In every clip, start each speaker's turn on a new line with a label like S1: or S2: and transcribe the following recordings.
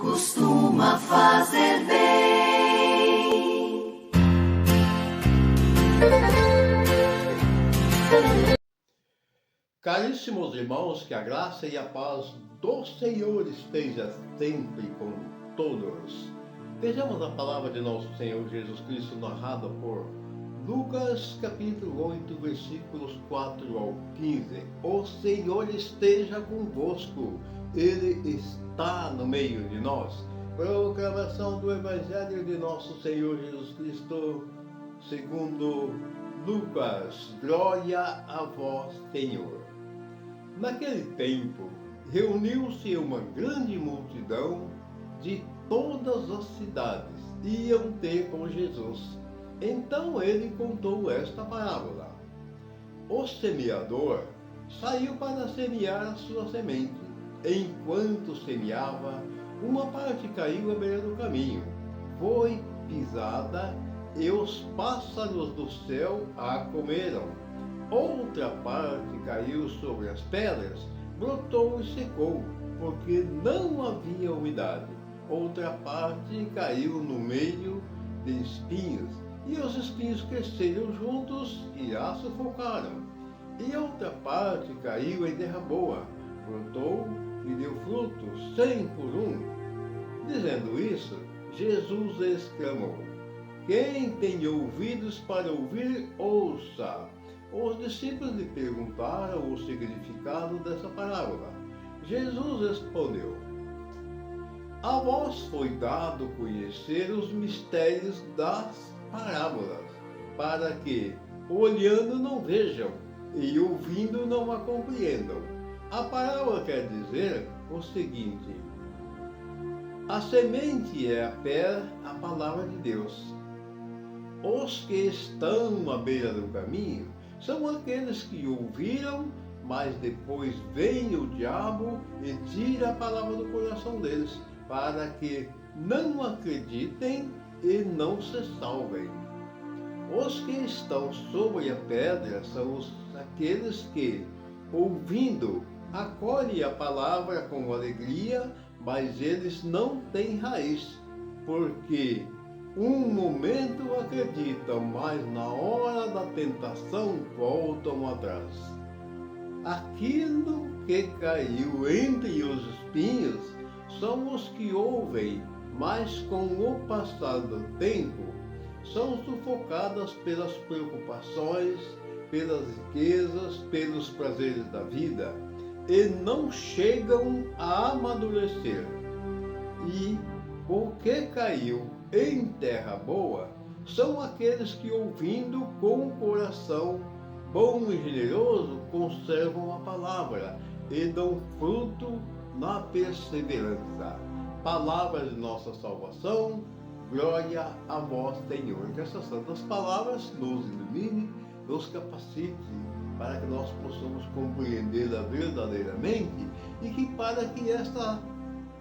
S1: costuma fazer bem.
S2: Caríssimos irmãos, que a graça e a paz do Senhor esteja sempre com todos. Vejamos a palavra de nosso Senhor Jesus Cristo narrada por Lucas capítulo 8, versículos 4 ao 15. O Senhor esteja convosco, Ele está no meio de nós. Proclamação do Evangelho de nosso Senhor Jesus Cristo, segundo Lucas. Glória a vós, Senhor. Naquele tempo, reuniu-se uma grande multidão de todas as cidades e iam ter com Jesus. Então ele contou esta parábola. O semeador saiu para semear a sua semente. Enquanto semeava, uma parte caiu à beira do caminho. Foi pisada e os pássaros do céu a comeram. Outra parte caiu sobre as pedras, brotou e secou, porque não havia umidade. Outra parte caiu no meio de espinhos, e os espinhos cresceram juntos e a sufocaram. E outra parte caiu em terra boa, brotou e deu frutos, 100 por 1. Dizendo isso, Jesus exclamou: quem tem ouvidos para ouvir, ouça. Os discípulos lhe perguntaram o significado dessa parábola. Jesus respondeu: a vós foi dado conhecer os mistérios das parábolas, para que, olhando, não vejam, e ouvindo, não a compreendam. A parábola quer dizer o seguinte: a semente é a palavra de Deus. Os que estão à beira do caminho são aqueles que ouviram, mas depois vem o diabo e tira a palavra do coração deles, para que não acreditem e não se salvem. Os que estão sobre a pedra são aqueles que, ouvindo, acolhem a palavra com alegria, mas eles não têm raiz, porque um momento acreditam, mas na hora da tentação voltam atrás. Aquilo que caiu entre os espinhos são os que ouvem, mas com o passar do tempo são sufocadas pelas preocupações, pelas riquezas, pelos prazeres da vida e não chegam a amadurecer. E o que caiu em terra boa são aqueles que, ouvindo com o coração bom e generoso, conservam a palavra e dão fruto na perseverança. Palavra de nossa salvação, glória a vós, Senhor. Que essas santas palavras nos ilumine, nos capacite, para que nós possamos compreendê-la verdadeiramente e que para que esta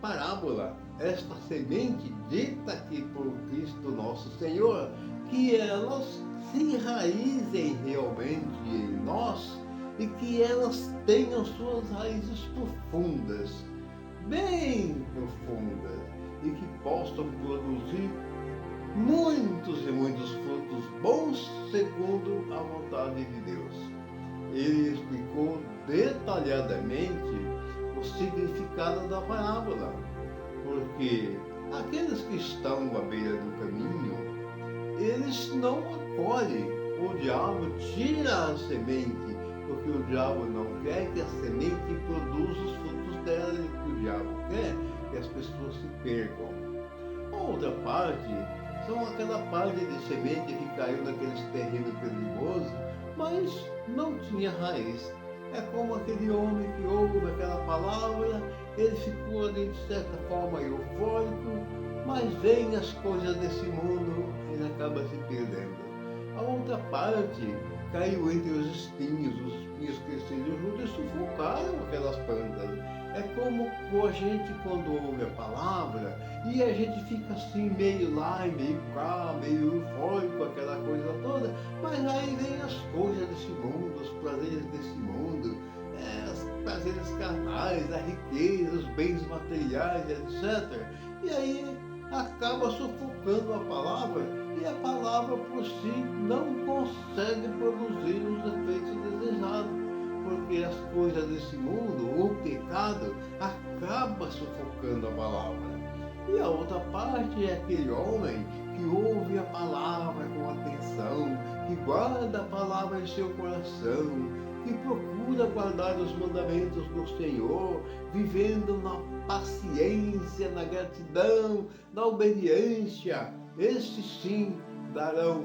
S2: parábola, esta semente dita aqui por Cristo nosso Senhor, que elas se enraizem realmente em nós e que elas tenham suas raízes profundas, bem profundas, e que possam produzir muitos e muitos frutos bons segundo a vontade de Deus. Ele explicou detalhadamente o significado da parábola, porque aqueles que estão à beira do caminho, eles não acolhem. O diabo tira a semente, porque o diabo não quer que a semente produza os frutos dela, e o que o diabo quer que as pessoas se percam. Outra parte são aquela parte de semente que caiu naqueles terrenos perigosos, mas não tinha raiz. É como aquele homem que ouve aquela palavra, ele ficou ali de certa forma eufórico, mas vem as coisas desse mundo, ele acaba se perdendo. A outra parte caiu entre os espinhos cresceram juntos e sufocaram aquelas plantas. É como a gente quando ouve a palavra e a gente fica assim meio lá, meio cá, meio eufórico, aquela coisa toda, mas aí vem as coisas desse mundo, os prazeres desse mundo, as prazeres carnais, a riqueza, os bens materiais, etc. E aí acaba sufocando a palavra, e a palavra por si não consegue produzir os efeitos desejados, porque as coisas desse mundo, o pecado, acaba sufocando a palavra. E a outra parte é aquele homem que ouve a palavra com atenção, que guarda a palavra em seu coração, que procura guardar os mandamentos do Senhor, vivendo na paciência, na gratidão, na obediência. Estes sim darão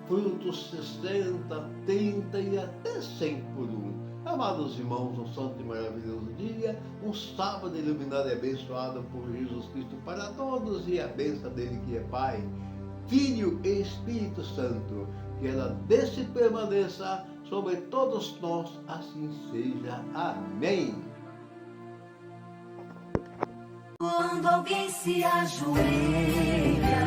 S2: frutos 60, 30 e até 100 por um. Amados irmãos, um santo e maravilhoso dia, um sábado iluminado e abençoado por Jesus Cristo para todos, e a bênção dele que é Pai, Filho e Espírito Santo, que ela desce e permaneça sobre todos nós, assim seja. Amém.
S1: Quando alguém se ajoelha